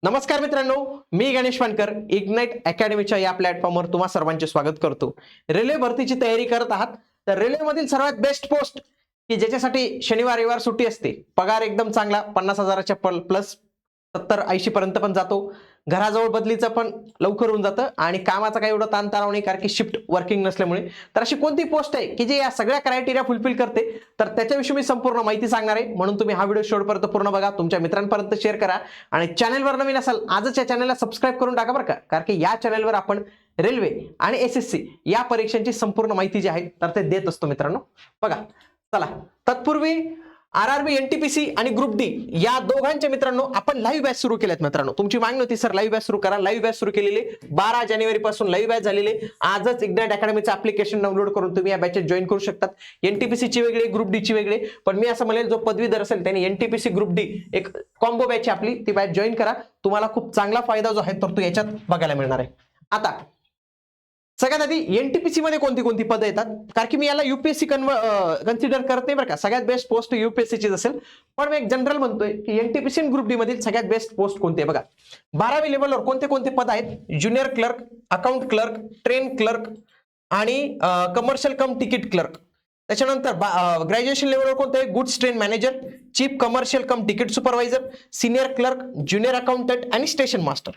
नमस्कार मित्रांनो, मी गणेश वानकर इग्नाइट अकॅडमीच्या या प्लॅटफॉर्मवर तुम्हा सर्वांचे स्वागत करतो। रेल्वे भरतीची तयारी करत आहात तर रेल्वेमधील सर्वात बेस्ट पोस्ट की ज्याच्यासाठी शनिवार रविवार सुट्टी असते, पगार एकदम चांगला 50,000च्या प्लस 70-80 पर्यंत पण जातो, घराजवळ बदलीचं पण लवकर होऊन जातं आणि कामाचा काही एवढं ताणतणाव नाही कारण की शिफ्ट वर्किंग नसल्यामुळे। तर अशी कोणती पोस्ट आहे की जे या सगळ्या क्रायटेरिया फुलफिल करते, तर त्याच्याविषयी मी संपूर्ण माहिती सांगणार आहे। म्हणून तुम्ही हा व्हिडिओ शेवटपर्यंत पूर्ण बघा, तुमच्या मित्रांपर्यंत शेअर करा आणि चॅनलवर नवीन असाल आजच या चॅनलला सबस्क्राइब करून टाका बरं का, कारण की या चॅनलवर आपण रेल्वे आणि एसएससी या परीक्षांची संपूर्ण माहिती जी आहे तर ते देत असतो मित्रांनो। बघा चला, तत्पूर्वी आरआरबी एनटीपीसी आणि ग्रुप डी या दोघांच्या मित्रांनो आपण लाईव्ह बॅच सुरू केल्यात मित्रांनो। तुमची मागणी होती सर लाईव्ह बॅच सुरू करा, लाईव्ह बॅच सुरू केलेली 12 जानेवारी पासून लाईव्ह बॅच झालेली। आजच इग्नाइट अकॅडमीचं ऍप्लिकेशन डाउनलोड करून तुम्ही या बॅचेत जॉईन करू शकतात। एनटीपीसी ची वेगळी, ग्रुप डी ची वेगळी, पण मी असं म्हणेल जो पदवीधर असेल त्याने एनटीपीसी ग्रुप डी एक कॉम्बो बॅच आपली ती बॅच जॉईन करा, तुम्हाला खूप चांगला फायदा जो आहे तर तो याच्यात बघायला मिळणार आहे। आता सगळ्यात आधी एनटीपीसी मध्ये कोणती कोणती पदं येतात, कारण की मी याला यूपीएससी कन्सिडर करत नाही बरं का, सगळ्यात बेस्ट पोस्ट यूपीएससी चीच असेल, पण मी एक जनरल म्हणतोय की एनटीपीसी आणि ग्रुप डी मधील सगळ्यात बेस्ट पोस्ट कोणती आहे बघा। 12वी लेवलवर कोणते कोणते पद आहेत, junior clerk, account clerk, train clerk आणि कमर्शियल कम तिकीट क्लर्क। त्याच्यानंतर ग्रॅज्युएशन लेवलवर कोणते आहे, goods train manager, chief commercial cum ticket supervisor, senior clerk, junior accountant आणि स्टेशन मास्टर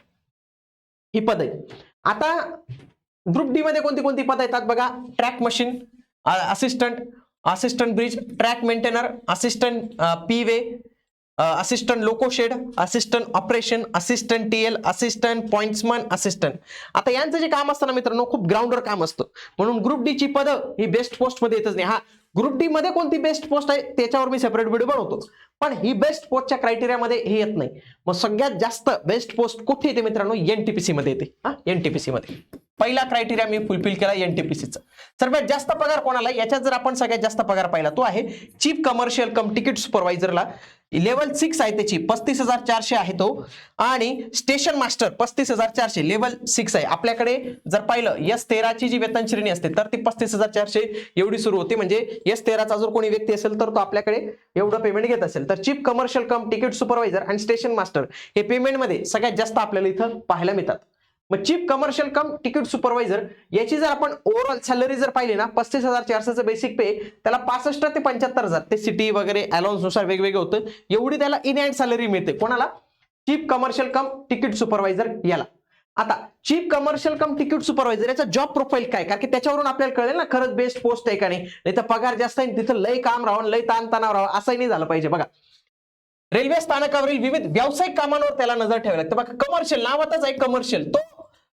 ही पद आहेत। आता ग्रुप डी मध्ये कोणती कोणती पद येतात बघा, track machine assistant, assistant bridge, track maintainer, assistant P way, assistant loco shed, assistant operation, assistant TL, assistant pointsman, assistant. आता यांचं जे काम असतं ना मित्रांनो खूप ग्राउंडवर काम असतं, म्हणून ग्रुप डी ची पदं ही बेस्ट पोस्ट मध्ये येतच नाही। हा ग्रुप डी मध्ये कोणती बेस्ट पोस्ट आहे त्याच्यावर मी सेपरेट व्हिडिओ बनवतो, पण ही बेस्ट पोस्टच्या क्रायटेरिया मध्ये हे येत नाही। मग सगळ्यात जास्त बेस्ट पोस्ट कुठे येते मित्रांनो, एनटीपीसी मध्ये येते। हा एनटीपीसी मध्ये पहिला क्रायटेरिया मी फुलफिल केला एनटीपीसीचा। सर्वात जास्त पगार कोणाला, याच्यात जर आपण सगळ्यात जास्त पगार पाहिला तो आहे चीफ कमर्शियल कम तिकीट सुपरवायझरला, लेवल 6 आहे त्याची 35,400 आहे तो, आणि स्टेशन मास्टर 35,400 लेवल 6 आहे। आपल्याकडे जर पाहिलं S13 ची जी वेतन श्रेणी असते तर ती 35,400 एवढी सुरू होते, म्हणजे S13 चा जर कोणी व्यक्ती असेल तर तो आपल्याकडे एवढं पेमेंट घेत असेल तर chief commercial cum ticket supervisor आणि स्टेशन मास्टर हे पेमेंट मध्ये सगळ्यात जास्त आपल्याला इथं पाहायला मिळतात। मग chief commercial cum ticket supervisor याची जर आपण ओव्हरऑल सॅलरी जर पाहिली ना 35,400 बेसिक पे, त्याला 65 ते 75,000 ते सिटी वगैरे अलाउन्स नुसार वेगवेगळे होतं, एवढी त्याला इन हँड सॅलरी मिळते कोणाला, chief commercial cum ticket supervisor याला। आता chief commercial cum ticket supervisor याचा जॉब प्रोफाईल काय, कारण की त्याच्यावरून आपल्याला कळेल ना खरंच बेस्ट पोस्ट आहे का नाही तर पगार जास्त आहे तिथं लय काम राहावं, लय ताणतणाव राहावं असंही नाही झालं पाहिजे। बघा रेल्वे स्थानकावरील विविध व्यावसायिक कामांवर त्याला नजर ठेवावी लागते। बघा कमर्शियल नावातच आहे कमर्शियल, तो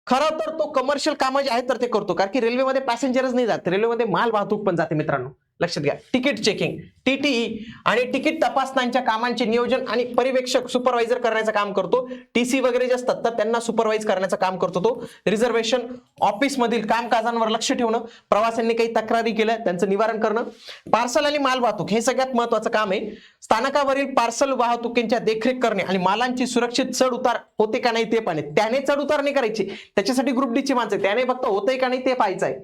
खरं तर तो कमर्शियल काम जे आहे तर ते करतो, कारण की रेल्वेमध्ये पॅसेंजरच नाही जात, रेल्वेमध्ये माल वाहतूक पण जाते मित्रांनो, लक्षात घ्या। तिकीट चेकिंग टीटीई आणि तिकीट तपासण्यांच्या कामांचे नियोजन आणि पर्यवेक्षक सुपरवायझर करण्याचं काम करतो। टीसी वगैरे जे असतात तर त्यांना सुपरवाइज करण्याचं काम करतो तो। रिझर्वेशन ऑफिस मधील कामकाजांवर लक्ष ठेवणं, प्रवाशांनी काही तक्रारी केल्या त्यांचं निवारण करणं, पार्सल आणि माल वाहतूक हे सगळ्यात महत्त्वाचं काम आहे। स्थानकावरील पार्सल वाहतुकींच्या देखरेख करणे आणि मालांची सुरक्षित चढ उतार होते का नाही ते पाहणे, त्याने चढ उतार नाही करायची, त्याच्यासाठी ग्रुप डी ची माणसं, त्याने फक्त होतंय का नाही ते पाहायचं आहे।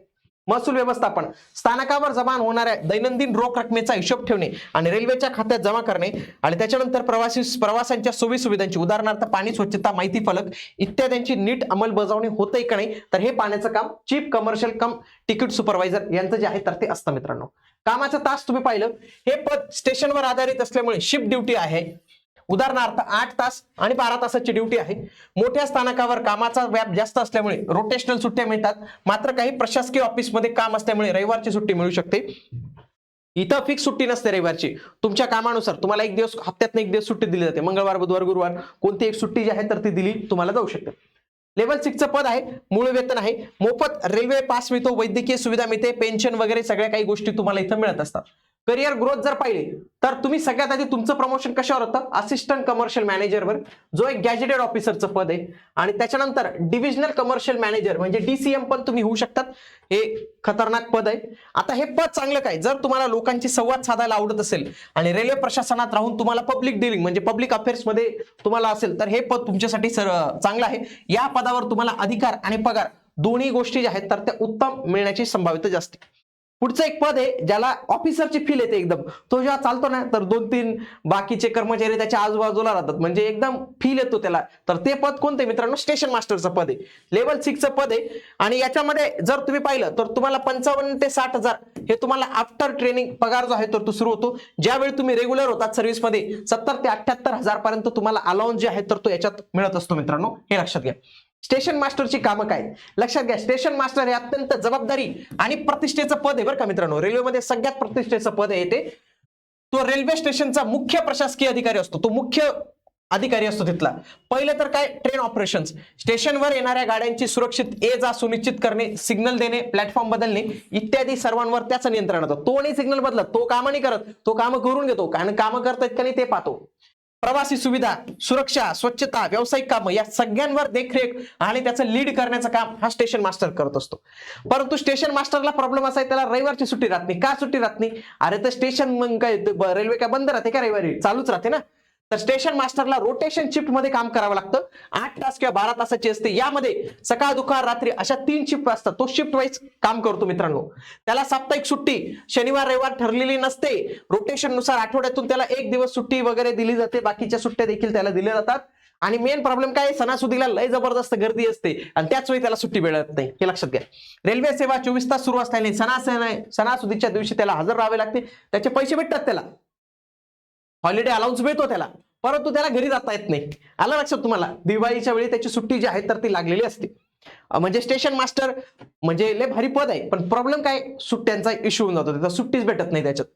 महसूल व्यवस्थापन, स्थानकावर जमा होणाऱ्या दैनंदिन रोख रकमेचा हिशोब ठेवणे आणि रेल्वेच्या खात्यात जमा करणे, आणि त्याच्यानंतर प्रवाशांच्या सोयी सुविधांची उदाहरणार्थ पाणी, स्वच्छता, माहिती फलक इत्यादींची नीट अंमलबजावणी होतंय का नाही तर हे पाहण्याचं काम chief commercial cum ticket supervisor यांचं जे आहे तर ते असतं मित्रांनो। कामाचा तास तुम्ही पाहिलं, हे पद स्टेशनवर आधारित असल्यामुळे शिफ्ट ड्युटी आहे, उदाहरणार्थ 8 तास आणि 12 तासाची ड्युटी आहे। मोठ्या स्थानकावर कामाचा व्याप जास्त असल्यामुळे रोटेशनल सुट्ट्या मिळतात, मात्र काही प्रशासकीय ऑफिसमध्ये काम असल्यामुळे रविवारची सुट्टी मिळू शकते। इथं फिक्स सुट्टी नसते रविवारची, तुमच्या कामानुसार तुम्हाला एक दिवस हप्त्यातून एक दिवस सुट्टी दिली जाते, मंगळवार बुधवार गुरुवार कोणती एक सुट्टी जी आहे तर ती दिली तुम्हाला जाऊ शकते। लेवल 6 चं पद आहे, मूळ वेतन आहे, मोफत रेल्वे पास मिळतो, वैद्यकीय सुविधा मिळते, पेन्शन वगैरे सगळ्या काही गोष्टी तुम्हाला इथं मिळत असतात। करिअर ग्रोथ जर पाहिली तर तुम्ही सगळ्यात आधी तुमचं प्रमोशन कशावर होतं, असिस्टंट कमर्शियल मॅनेजरवर, जो एक गॅजेटेड ऑफिसरचं पद आहे, आणि त्याच्यानंतर डिव्हिजनल कमर्शियल मॅनेजर म्हणजे डीसीएम पण तुम्ही होऊ शकतात, हे खतरनाक पद आहे। आता हे पद चांगलं काय, जर तुम्हाला लोकांची संवाद साधायला आवडत असेल आणि रेल्वे प्रशासनात राहून तुम्हाला पब्लिक डीलिंग म्हणजे पब्लिक अफेअर्स मध्ये तुम्हाला असेल तर हे पद तुमच्यासाठी चांगलं आहे। या पदावर तुम्हाला अधिकार आणि पगार दोन्ही गोष्टी ज्या आहेत तर त्या उत्तम मिळण्याची संभाव्यता जास्त आहे। पुढचं एक पद आहे ज्याला ऑफिसरची फील येते एकदम. तो जेव्हा चालतो ना तर 2-3 बाकीचे कर्मचारी त्याच्या आजूबाजूला राहतात, म्हणजे एकदम फील येतो त्याला. तर ते पद कोणतं आहे मित्रांनो? स्टेशन मास्टरचं पद आहे. लेवल 6चं पद आहे. आणि याच्यामध्ये जर तुम्ही पाहिलं तर तुम्हाला 55 ते 60,000 हे तुम्हाला आफ्टर ट्रेनिंग पगार जो आहे तो सुरू होतो. ज्यावेळी तुम्ही रेग्युलर होतात सर्व्हिसमध्ये 70 ते 78,000 पर्यंत तुम्हाला अलाउन्स जे आहे तर तो याच्यात मिळत असतो मित्रांनो, हे लक्षात घ्या. स्टेशन मास्टरची कामं काय लक्षात घ्या. स्टेशन मास्टर हे अत्यंत जबाबदारी आणि प्रतिष्ठेचं पद आहे बरं का मित्रांनो. रेल्वेमध्ये सगळ्यात प्रतिष्ठेचं पद आहे ते. तो रेल्वे स्टेशनचा मुख्य प्रशासकीय अधिकारी असतो, तो मुख्य अधिकारी असतो तिथला. पहिलं तर काय, ट्रेन ऑपरेशन्स, स्टेशनवर येणाऱ्या गाड्यांची सुरक्षित ये जा सुनिश्चित करणे, सिग्नल देणे, प्लॅटफॉर्म बदलणे इत्यादी सर्वांवर त्याचं नियंत्रण होतं. तो नाही सिग्नल बदलत, तो कामं नाही करत, तो कामं करून घेतो, कारण कामं करतायत का नाही ते पाहतो. प्रवासी सुविधा, सुरक्षा, स्वच्छता, व्यावसायिक कामं या सगळ्यांवर देखरेख आणि त्याचं लीड करण्याचं काम हा स्टेशन मास्टर करत असतो. परंतु स्टेशन मास्टरला प्रॉब्लेम असा आहे, त्याला रविवारची सुट्टी राहत नाही. का सुट्टी राहत नाही? अरे तर स्टेशन मग काय रेल्वे काय बंद राहते का रविवारी? चालूच राहते ना. तर स्टेशन मास्टरला रोटेशन शिफ्ट मध्ये काम करावं लागतं. 8 तास किंवा 12 तासाची असते. यामध्ये सकाळ, दुपार, रात्री अशा 3 शिफ्ट असतात. तो शिफ्ट वाईज काम करतो मित्रांनो. त्याला साप्ताहिक सुट्टी शनिवार रविवार ठरलेली नसते. रोटेशन नुसार आठवड्यातून त्याला 1 दिवस सुट्टी वगैरे दिली जाते. बाकीच्या सुट्ट्या देखील त्याला दिल्या जातात. आणि मेन प्रॉब्लेम काय, सणासुदीला लय जबरदस्त गर्दी असते आणि त्याच वेळी त्याला सुट्टी मिळत नाही, हे लक्षात घ्या. रेल्वे सेवा 24 तास सुरू असल्याने सणासुदीच्या दिवशी त्याला हजर राहावे लागते. त्याचे पैसे भेटतात, त्याला हॉलिडे अलाउन्स मिळतो त्याला, परंतु त्याला घरी जाता येत नाही. आलं लक्षात तुम्हाला? दिवाळीच्या वेळी त्याची सुट्टी जी आहे तर ती लागलेली असते. म्हणजे स्टेशन मास्टर म्हणजे लय भारी पद आहे, पण प्रॉब्लेम काय, सुट्ट्यांचा इश्यू होऊन जातो, त्याचा सुट्टीच भेटत नाही त्याच्यात.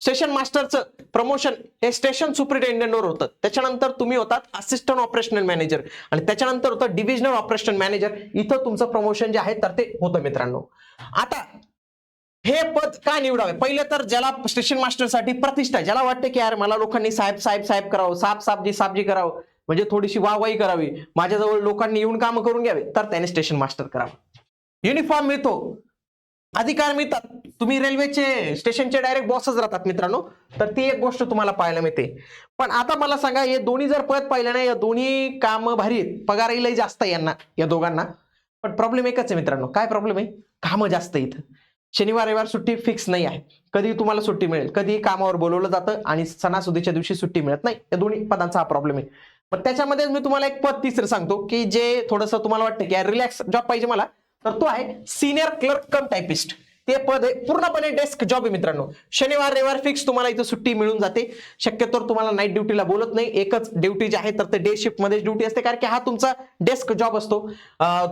स्टेशन मास्टरचं प्रमोशन हे स्टेशन सुपरिटेंडेंटवर होतं. त्याच्यानंतर तुम्ही होतात असिस्टंट ऑपरेशनल मॅनेजर आणि त्याच्यानंतर होतं डिव्हिजनल ऑपरेशन मॅनेजर. इथं तुमचं प्रमोशन जे आहे तर ते होतं मित्रांनो. आता हे पद का निवडावे? पहिलं तर ज्याला स्टेशन मास्टरसाठी प्रतिष्ठा, ज्याला वाटते की यार मला लोकांनी साहेब साहेब साहेब करावं, साबजी करावं, म्हणजे थोडीशी वाहवाही करावी, माझ्याजवळ लोकांनी येऊन काम करून घ्यावे, तर त्याने स्टेशन मास्टर करावं. युनिफॉर्म मिळतो, अधिकार मिळतात, तुम्ही रेल्वेचे स्टेशनचे डायरेक्ट बॉसच राहतात मित्रांनो. तर ती एक गोष्ट तुम्हाला पाहायला मिळते. पण आता मला सांगा, हे दोन्ही जर पद पाहिलं ना, या दोन्ही कामं भारी आहेत, पगारही लई जास्त आहे यांना, या दोघांना. पण प्रॉब्लेम एकच आहे मित्रांनो. काय प्रॉब्लेम आहे? कामं जास्त इथं. शनिवार रविवार सुट्टी फिक्स नाही आहे. कधी तुम्हाला सुट्टी मिळेल, कधी कामावर बोलवलं जातं आणि सणासुदीच्या दिवशी सुट्टी मिळत नाही. या दोन्ही पदांचा हा प्रॉब्लेम आहे. पण त्याच्यामध्ये मी तुम्हाला एक पद तिसरं सांगतो की जे थोडंसं तुम्हाला वाटतं की रिलॅक्स जॉब पाहिजे मला, तर तो आहे सिनियर क्लर्क कम टायपिस्ट. ते पद आहे पूर्णपणे डेस्क जॉब आहे मित्रांनो. शनिवार रविवार फिक्स तुम्हाला इथं सुट्टी मिळून जाते. शक्यतो तुम्हाला नाईट ड्युटीला बोलत नाही. एकच ड्युटी जी आहे तर ते डे शिफ्ट मध्ये ड्युटी असते, कारण की हा तुमचा डेस्क जॉब असतो.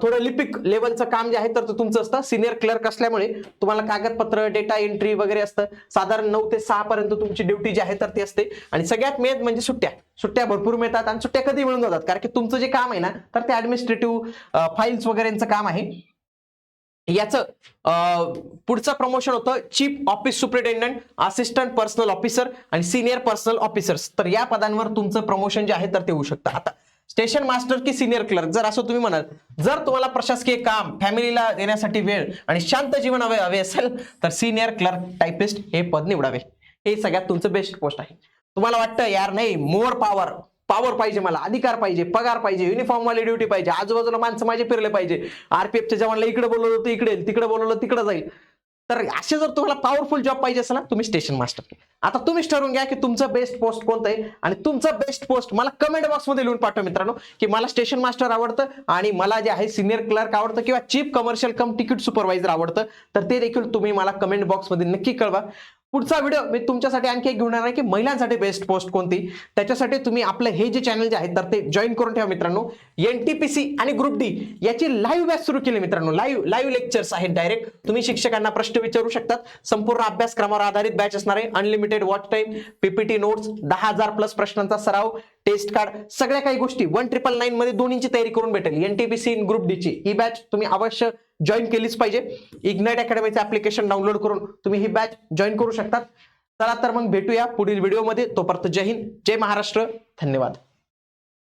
थोडं लिपिक लेवलचं काम जे आहे तर ते तुमचं असतं. सिनियर क्लर्क असल्यामुळे तुम्हाला कागदपत्र, डेटा एंट्री वगैरे असतं. साधारण 9 ते 6 पर्यंत तुमची ड्युटी जी आहे तर ती असते. आणि सगळ्यात मेन म्हणजे सुट्ट्या भरपूर मिळतात आणि सुट्ट्या कधी मिळून जातात, कारण की तुमचं जे काम आहे ना तर ते ऍडमिनिस्ट्रेटिव्ह फाईल्स वगैरेचं काम आहे. याचं पुढचं प्रमोशन होतं chief office superintendent, assistant personal officer आणि सिनियर पर्सनल ऑफिसर्स. तर या पदांवर तुमचं प्रमोशन जे आहे तर ते होऊ शकतं. आता स्टेशन मास्टर की सिनियर क्लर्क, जर असं तुम्ही म्हणाल, जर तुम्हाला प्रशासकीय काम, फॅमिलीला देण्यासाठी वेळ आणि शांत जीवन हवे असेल तर सिनियर क्लर्क टायपिस्ट हे पद निवडावे. हे सगळ्यात तुमचं बेस्ट पोस्ट आहे. तुम्हाला वाटतं यार नाही, मोर पॉवर पाहिजे, मला अधिकार पाहिजे, पगार पाहिजे, युनिफॉर्म वाली ड्युटी पाहिजे, आजूबाजूला माणसं माझे फिरले पाहिजे, आरपीएफच्या जवानला इकडे बोलवलं तर इकडे, तिकडे बोलवलं तिकडे जाईल. तर असे जर तुम्हाला पॉवरफुल जॉब पाहिजे असेल ना, तुम्ही स्टेशन मास्टर. आता तुम्हीच ठरवून घ्या की तुमचं बेस्ट पोस्ट कोणतं आहे आणि तुमचं बेस्ट पोस्ट मला कमेंट बॉक्स मध्ये लिहून पाठवा मित्रांनो, की मला स्टेशन मास्टर आवडतं आणि मला जे आहे सिनियर क्लर्क आवडतं किंवा chief commercial cum ticket supervisor आवडतं. तर ते देखील तुम्ही मला कमेंट बॉक्स मध्ये नक्की कळवा. पुढचा व्हिडिओ मी तुमच्यासाठी आणखी एक घेऊन येणार आहे की महिलांसाठी बेस्ट पोस्ट कोणती. त्याच्यासाठी तुम्ही आपलं हे जे चॅनल जे आहे तर ते जॉईन करून ठेवा मित्रांनो. एनटीपीसी आणि ग्रुप डी याची लाईव्ह बॅच सुरू केली मित्रांनो. लाईव्ह लेक्चर्स आहेत. डायरेक्ट तुम्ही शिक्षकांना प्रश्न विचारू शकतात. संपूर्ण अभ्यासक्रमावर आधारित बॅच असणार आहे. Unlimited watch time, PPT notes, 10,000+ प्रश्नांचा सराव, टेस्ट कार्ड, सगळ्या काही गोष्टी 1999 मध्ये दोन्हीची तयारी करून भेटेल. एनटीपीसी आणि ग्रुप डी ची ही बॅच तुम्ही अवश्य जॉईन केलीच पाहिजे. इग्नाइट अकॅडमीचं ऍप्लिकेशन डाउनलोड करून तुम्ही ही बॅच जॉईन करू शकतात. चला तर मग भेटूया पुढील व्हिडिओमध्ये. तोपर्यंत जय हिंद, जय महाराष्ट्र, धन्यवाद.